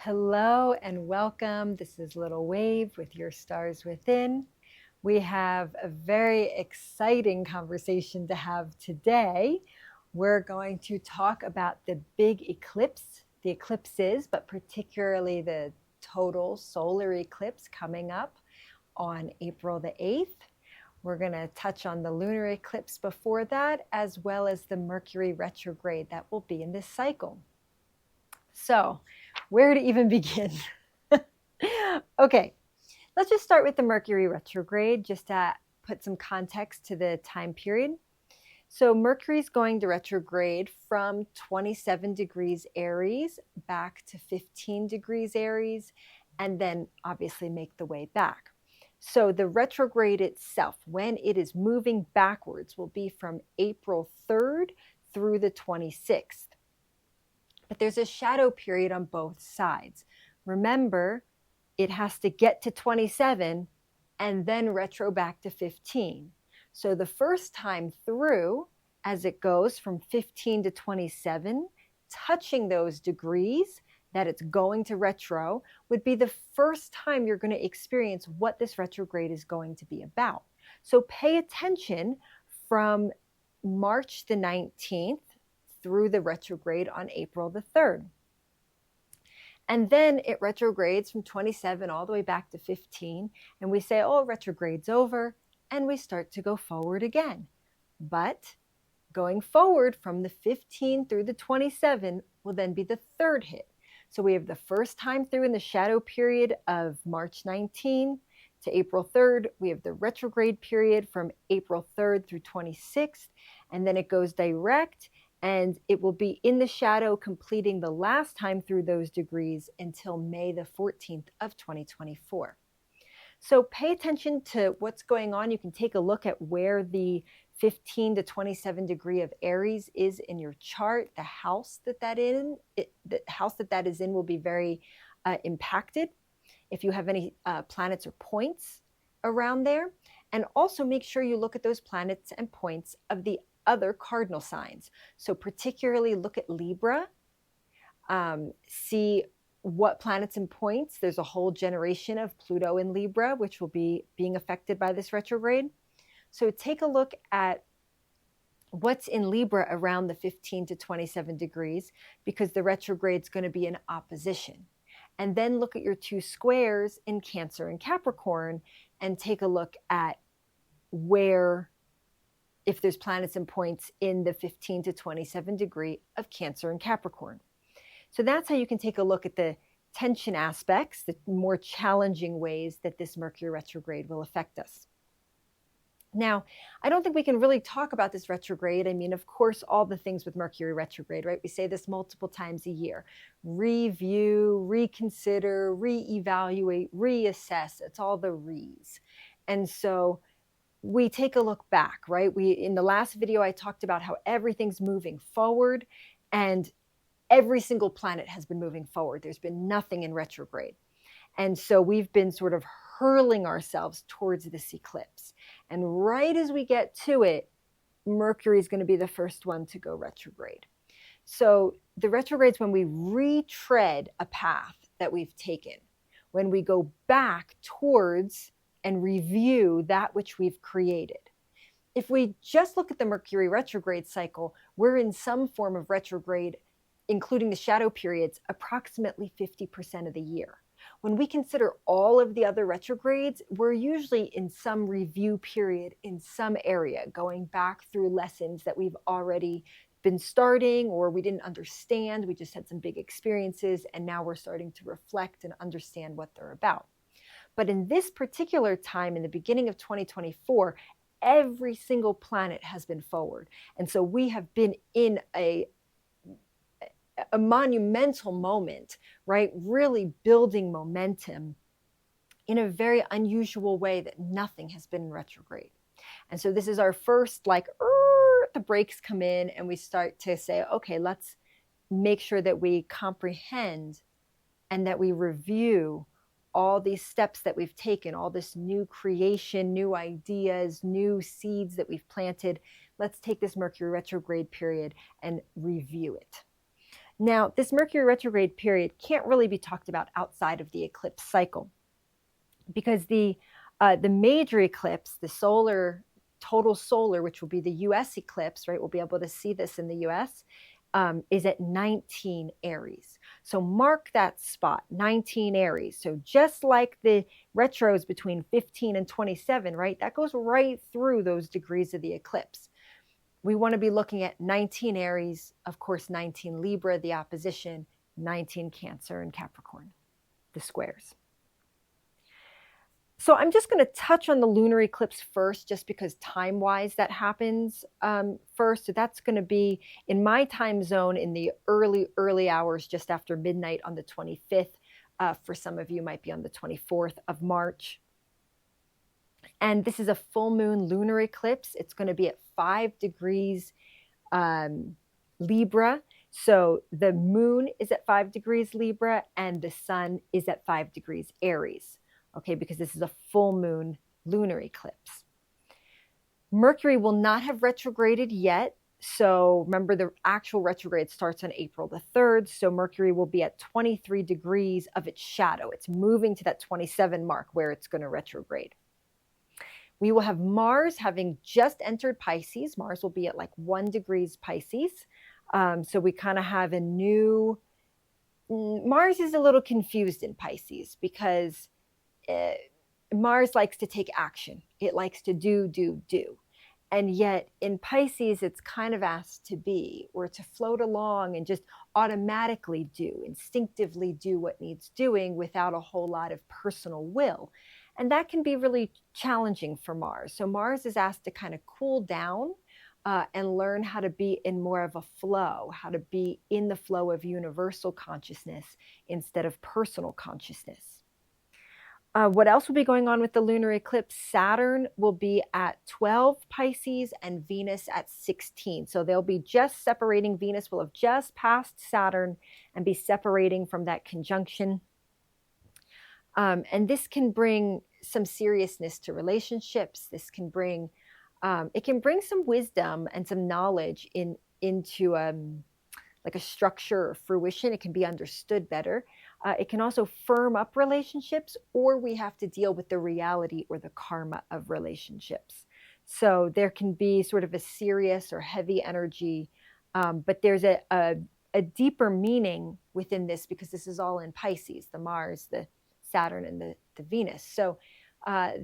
Hello and welcome. This is Little Wave with Your Stars Within. We have a very exciting conversation to have today. We're going to talk about the big eclipse, the eclipses, but particularly the total solar eclipse coming up on April the 8th. We're going to touch on the lunar eclipse before that, as well as the Mercury retrograde that will be in this cycle. So, where to even begin? Okay, let's just start with the Mercury retrograde, just to put some context to the time period. So Mercury is going to retrograde from 27 degrees Aries back to 15 degrees Aries, and then obviously make the way back. So the retrograde itself, when it is moving backwards, will be from April 3rd through the 26th. But there's a shadow period on both sides. Remember, it has to get to 27 and then retro back to 15. So the first time through, as it goes from 15 to 27, touching those degrees that it's going to retro would be the first time you're going to experience what this retrograde is going to be about. So pay attention from March the 19th through the retrograde on April the 3rd. And then it retrogrades from 27 all the way back to 15. And we say, oh, retrograde's over. And we start to go forward again. But going forward from the 15 through the 27 will then be the third hit. So we have the first time through in the shadow period of March 19 to April 3rd. We have the retrograde period from April 3rd through 26th. And then it goes direct. And it will be in the shadow, completing the last time through those degrees until May the 14th of 2024. So pay attention to what's going on. You can take a look at where the 15 to 27 degree of Aries is in your chart. The house that is in will be very impacted if you have any planets or points around there. And also make sure you look at those planets and points of the other cardinal signs. So particularly look at Libra, see what planets and points. There's a whole generation of Pluto in Libra, which will be being affected by this retrograde. So take a look at what's in Libra around the 15 to 27 degrees, because the retrograde is going to be in opposition. And then look at your two squares in Cancer and Capricorn and take a look at where, if there's planets and points in the 15 to 27 degree of Cancer and Capricorn. So that's how you can take a look at the tension aspects, the more challenging ways that this Mercury retrograde will affect us. Now, I don't think we can really talk about this retrograde. I mean, of course, all the things with Mercury retrograde, right? We say this multiple times a year. Review, reconsider, reevaluate, reassess. It's all the re's. And so we take a look back, right? In the last video, I talked about how everything's moving forward and every single planet has been moving forward. There's been nothing in retrograde. And so we've been sort of hurling ourselves towards this eclipse. And right as we get to it, Mercury is going to be the first one to go retrograde. So the retrograde is when we retread a path that we've taken, when we go back towards and review that which we've created. If we just look at the Mercury retrograde cycle, we're in some form of retrograde, including the shadow periods, approximately 50% of the year. When we consider all of the other retrogrades, we're usually in some review period in some area, going back through lessons that we've already been starting or we didn't understand. We just had some big experiences and now we're starting to reflect and understand what they're about. But in this particular time, in the beginning of 2024, every single planet has been forward. And so we have been in a monumental moment, right? Really building momentum in a very unusual way that nothing has been in retrograde. And so this is our first, the brakes come in and we start to say, okay, let's make sure that we comprehend and that we review all these steps that we've taken, all this new creation, new ideas, new seeds that we've planted. Let's take this Mercury retrograde period and review it. Now, this Mercury retrograde period can't really be talked about outside of the eclipse cycle, because the major eclipse, the total solar, which will be the U.S. eclipse, right? We'll be able to see this in the U.S., is at 19 Aries. So mark that spot, 19 Aries. So just like the retros between 15 and 27, right? That goes right through those degrees of the eclipse. We want to be looking at 19 Aries, of course, 19 Libra, the opposition, 19 Cancer and Capricorn, the squares. So I'm just going to touch on the lunar eclipse first, just because time-wise that happens first. So that's going to be in my time zone in the early hours, just after midnight on the 25th. For some of you, might be on the 24th of March. And this is a full moon lunar eclipse. It's going to be at 5 degrees Libra. So the moon is at 5 degrees Libra and the sun is at 5 degrees Aries. Okay, because this is a full moon lunar eclipse. Mercury will not have retrograded yet. So remember, the actual retrograde starts on April the 3rd. So Mercury will be at 23 degrees of its shadow. It's moving to that 27 mark where it's going to retrograde. We will have Mars having just entered Pisces. Mars will be at like 1 degrees Pisces. So we kind of have a new, Mars is a little confused in Pisces because Mars likes to take action. It likes to do. And yet in Pisces, it's kind of asked to be, or to float along and just automatically do, instinctively do what needs doing without a whole lot of personal will. And that can be really challenging for Mars. So Mars is asked to kind of cool down and learn how to be in more of a flow, how to be in the flow of universal consciousness instead of personal consciousness. What else will be going on with the lunar eclipse? Saturn will be at 12 Pisces and Venus at 16. So they'll be just separating. Venus will have just passed Saturn and be separating from that conjunction. And this can bring some seriousness to relationships. This can bring, it can bring some wisdom and some knowledge into like a structure or fruition. It can be understood better. It can also firm up relationships, or we have to deal with the reality or the karma of relationships. So there can be sort of a serious or heavy energy, but there's a deeper meaning within this, because this is all in Pisces, the Mars, the Saturn, and the Venus. So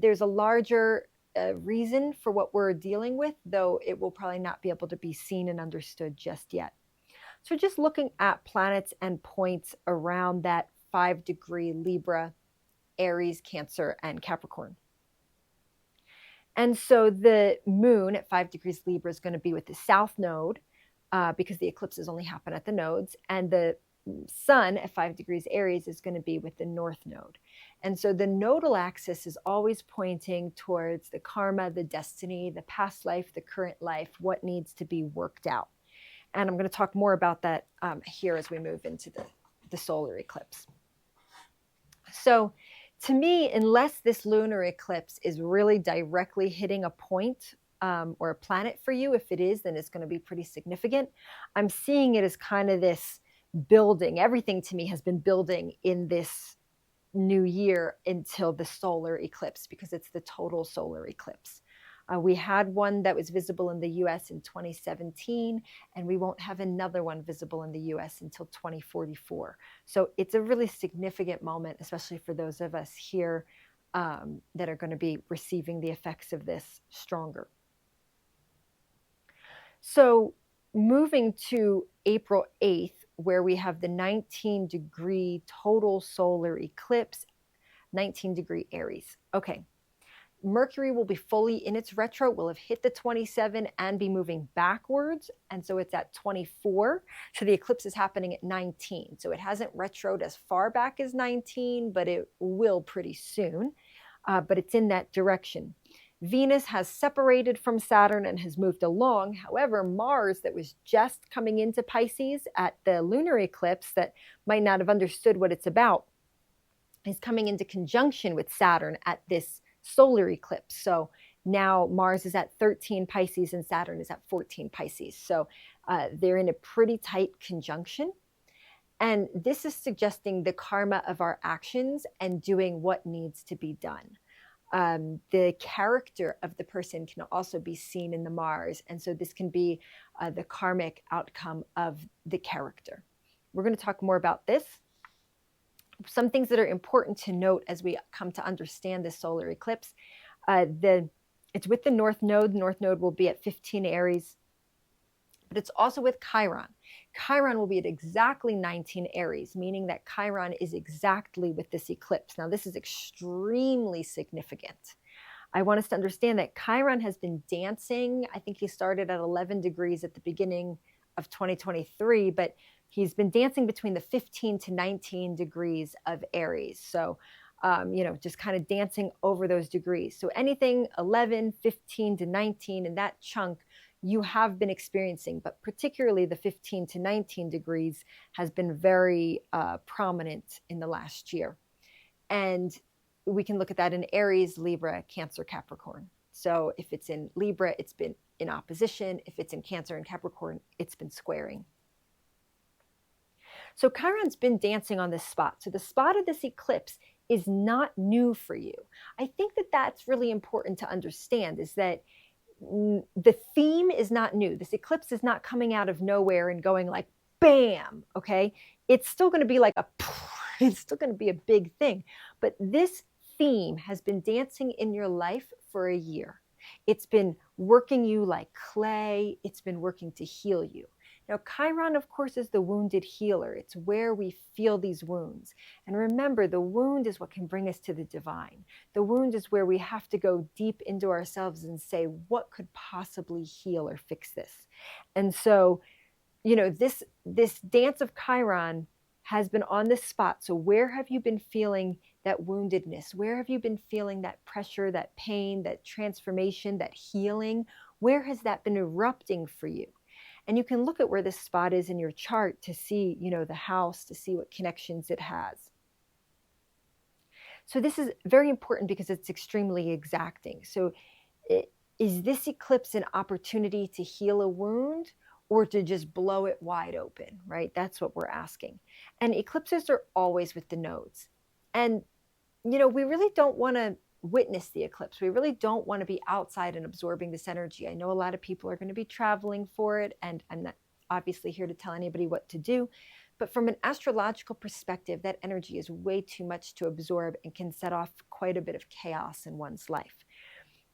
there's a larger reason for what we're dealing with, though it will probably not be able to be seen and understood just yet. So just looking at planets and points around that 5 degree Libra, Aries, Cancer, and Capricorn. And so the moon at 5 degrees Libra is going to be with the south node, because the eclipses only happen at the nodes. And the sun at 5 degrees Aries is going to be with the north node. And so the nodal axis is always pointing towards the karma, the destiny, the past life, the current life, what needs to be worked out. And I'm going to talk more about that here as we move into the solar eclipse. So to me, unless this lunar eclipse is really directly hitting a point or a planet for you, if it is, then it's going to be pretty significant. I'm seeing it as kind of this building. Everything to me has been building in this new year until the solar eclipse, because it's the total solar eclipse. We had one that was visible in the US in 2017, and we won't have another one visible in the US until 2044. So it's a really significant moment, especially for those of us here that are going to be receiving the effects of this stronger. So moving to April 8th, where we have the 19 degree total solar eclipse, 19 degree Aries. Okay. Mercury will be fully in its retro, will have hit the 27 and be moving backwards. And so it's at 24. So the eclipse is happening at 19. So it hasn't retroed as far back as 19, but it will pretty soon. But it's in that direction. Venus has separated from Saturn and has moved along. However, Mars, that was just coming into Pisces at the lunar eclipse, that might not have understood what it's about, is coming into conjunction with Saturn at this solar eclipse. So now Mars is at 13 Pisces and Saturn is at 14 Pisces. So they're in a pretty tight conjunction. And this is suggesting the karma of our actions and doing what needs to be done. The character of the person can also be seen in the Mars. And so this can be the karmic outcome of the character. We're going to talk more about this. Some things that are important to note as we come to understand this solar eclipse. It's with the North Node. The North Node will be at 15 Aries, but it's also with Chiron. Chiron will be at exactly 19 Aries, meaning that Chiron is exactly with this eclipse. Now, this is extremely significant. I want us to understand that Chiron has been dancing. I think he started at 11 degrees at the beginning of 2023, but he's been dancing between the 15 to 19 degrees of Aries. So, just kind of dancing over those degrees. So anything 11, 15 to 19 in that chunk, you have been experiencing, but particularly the 15 to 19 degrees has been very prominent in the last year. And we can look at that in Aries, Libra, Cancer, Capricorn. So if it's in Libra, it's been in opposition. If it's in Cancer and Capricorn, it's been squaring. So Chiron's been dancing on this spot. So the spot of this eclipse is not new for you. I think that that's really important to understand, is that the theme is not new. This eclipse is not coming out of nowhere and going like, bam, okay? It's still going to be like it's still going to be a big thing. But this theme has been dancing in your life for a year. It's been working you like clay. It's been working to heal you. Now, Chiron, of course, is the wounded healer. It's where we feel these wounds. And remember, the wound is what can bring us to the divine. The wound is where we have to go deep into ourselves and say, what could possibly heal or fix this? And so, this dance of Chiron has been on this spot. So where have you been feeling that woundedness? Where have you been feeling that pressure, that pain, that transformation, that healing? Where has that been erupting for you? And you can look at where this spot is in your chart to see, the house, to see what connections it has. So this is very important because it's extremely exacting. So is this eclipse an opportunity to heal a wound or to just blow it wide open, right? That's what we're asking. And eclipses are always with the nodes. And, we really don't want to witness the eclipse. We really don't want to be outside and absorbing this energy. I know a lot of people are going to be traveling for it, and I'm not obviously here to tell anybody what to do. But from an astrological perspective, that energy is way too much to absorb and can set off quite a bit of chaos in one's life.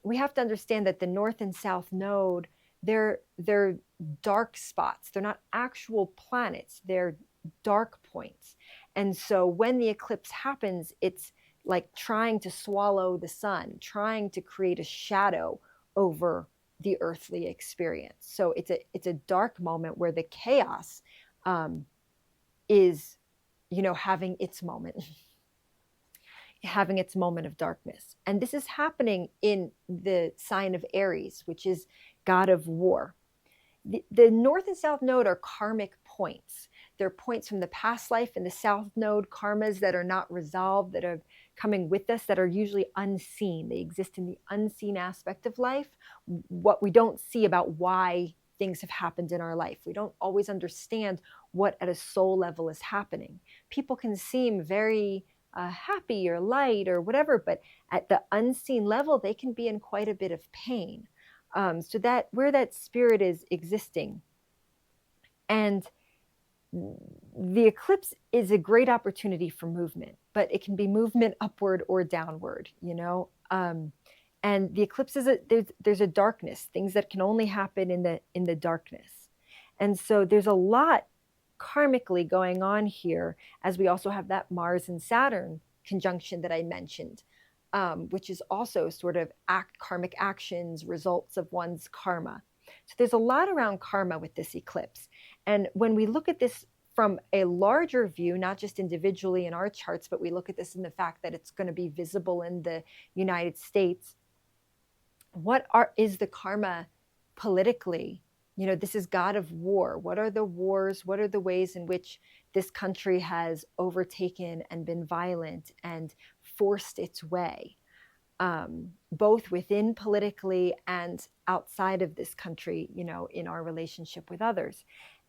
We have to understand that the North and South Node, they're dark spots. They're not actual planets. They're dark points. And so when the eclipse happens, it's like trying to swallow the sun, trying to create a shadow over the earthly experience. So it's a dark moment where the chaos is, having its moment. Having its moment of darkness. And this is happening in the sign of Aries, which is god of war. The North and South Node are karmic points. They're points from the past life, and the South Node karmas that are not resolved, that are coming with us, that are usually unseen. They exist in the unseen aspect of life, what we don't see about why things have happened in our life. We don't always understand what at a soul level is happening. People can seem very happy or light or whatever, but at the unseen level, they can be in quite a bit of pain. So that where that spirit is existing. And the eclipse is a great opportunity for movement, but it can be movement upward or downward, and the eclipse is there's a darkness, things that can only happen in the darkness. And so there's a lot karmically going on here, as we also have that Mars and Saturn conjunction that I mentioned, which is also sort of karmic actions, results of one's karma. So there's a lot around karma with this eclipse. And when we look at this from a larger view, not just individually in our charts, but we look at this in the fact that it's going to be visible in the United States, is the karma politically? This is god of war. What are the wars? What are the ways in which this country has overtaken and been violent and forced its way, both within politically and outside of this country, in our relationship with others?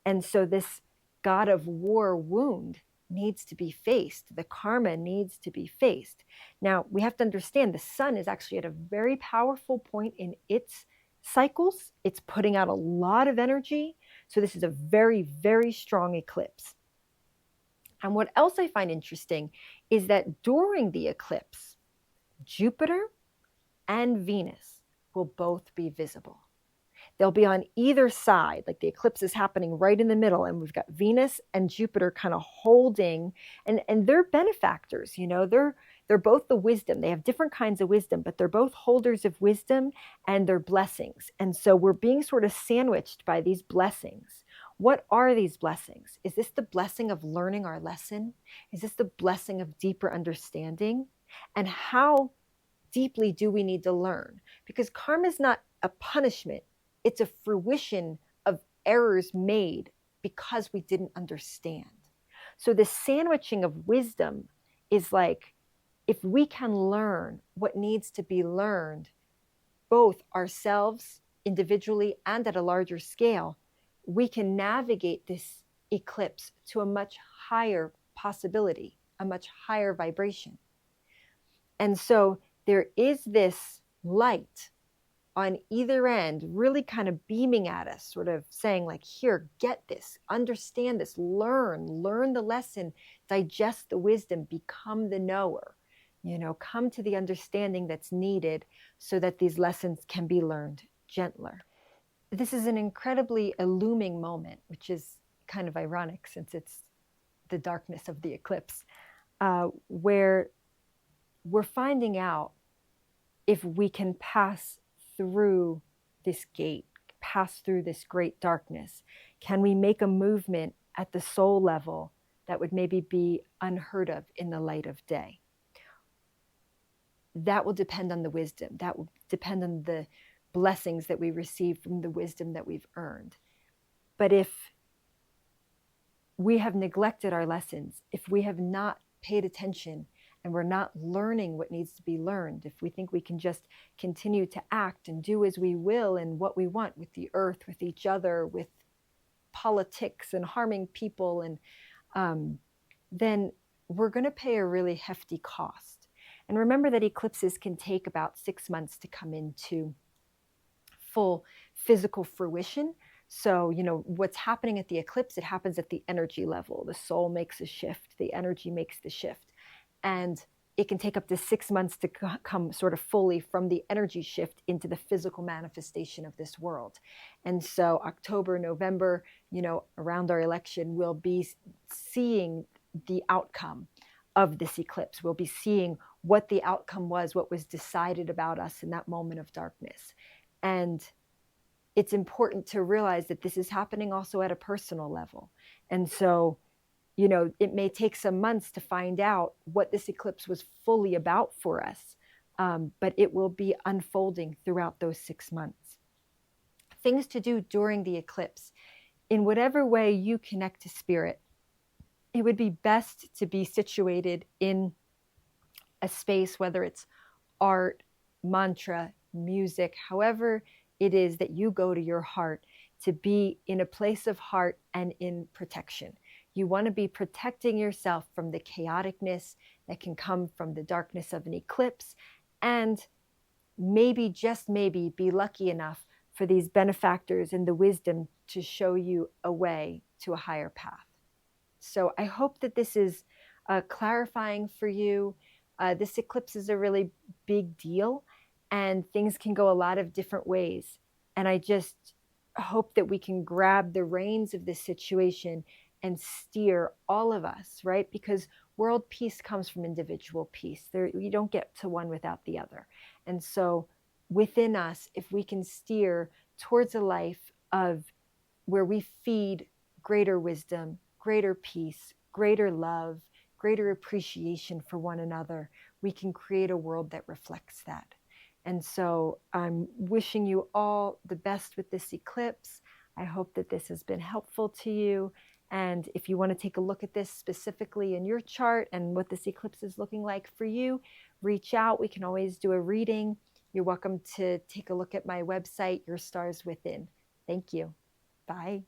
And so this god of war wound needs to be faced. The karma needs to be faced. Now, we have to understand the sun is actually at a very powerful point in its cycles. It's putting out a lot of energy. So this is a very, very strong eclipse. And what else I find interesting is that during the eclipse, Jupiter and Venus will both be visible. They'll be on either side, like the eclipse is happening right in the middle, and we've got Venus and Jupiter kind of holding, and they're benefactors, you know, they're both the wisdom. They have different kinds of wisdom, but they're both holders of wisdom and they're blessings. And so we're being sort of sandwiched by these blessings. What are these blessings? Is this the blessing of learning our lesson? Is this the blessing of deeper understanding? And how deeply do we need to learn? Because karma is not a punishment. It's a fruition of errors made because we didn't understand. So the sandwiching of wisdom is like, if we can learn what needs to be learned, both ourselves individually and at a larger scale, we can navigate this eclipse to a much higher possibility, a much higher vibration. And so there is this light on either end, really kind of beaming at us, sort of saying like, here, get this, understand this, learn the lesson, digest the wisdom, become the knower, you know, come to the understanding that's needed so that these lessons can be learned gentler. This is an incredibly illuming moment, which is kind of ironic since it's the darkness of the eclipse, where we're finding out if we can pass through this gate, pass through this great darkness. Can we make a movement at the soul level that would maybe be unheard of in the light of day? That will depend on the wisdom. That will depend on the blessings that we receive from the wisdom that we've earned. But if we have neglected our lessons, if we have not paid attention, and we're not learning what needs to be learned, if we think we can just continue to act and do as we will and what we want with the earth, with each other, with politics and harming people, and then we're going to pay a really hefty cost. And remember that eclipses can take about 6 months to come into full physical fruition. So, you know, what's happening at the eclipse, it happens at the energy level. The soul makes a shift, the energy makes the shift. And it can take up to 6 months to come sort of fully from the energy shift into the physical manifestation of this world. And so October, November, you know, around our election, we'll be seeing the outcome of this eclipse. We'll be seeing what the outcome was, what was decided about us in that moment of darkness. And it's important to realize that this is happening also at a personal level. And so, you know, it may take some months to find out what this eclipse was fully about for us, but it will be unfolding throughout those 6 months. Things to do during the eclipse. In whatever way you connect to spirit, it would be best to be situated in a space, whether it's art, mantra, music, however it is that you go to your heart, to be in a place of heart and in protection. You want to be protecting yourself from the chaoticness that can come from the darkness of an eclipse, and maybe, just maybe, be lucky enough for these benefactors and the wisdom to show you a way to a higher path. So I hope that this is clarifying for you. This eclipse is a really big deal, and things can go a lot of different ways. And I just hope that we can grab the reins of this situation and steer all of us, right? Because world peace comes from individual peace. You don't get to one without the other. And so within us, if we can steer towards a life of where we feed greater wisdom, greater peace, greater love, greater appreciation for one another, we can create a world that reflects that. And so I'm wishing you all the best with this eclipse. I hope that this has been helpful to you. And if you want to take a look at this specifically in your chart and what this eclipse is looking like for you, reach out. We can always do a reading. You're welcome to take a look at my website, Your Stars Within. Thank you. Bye.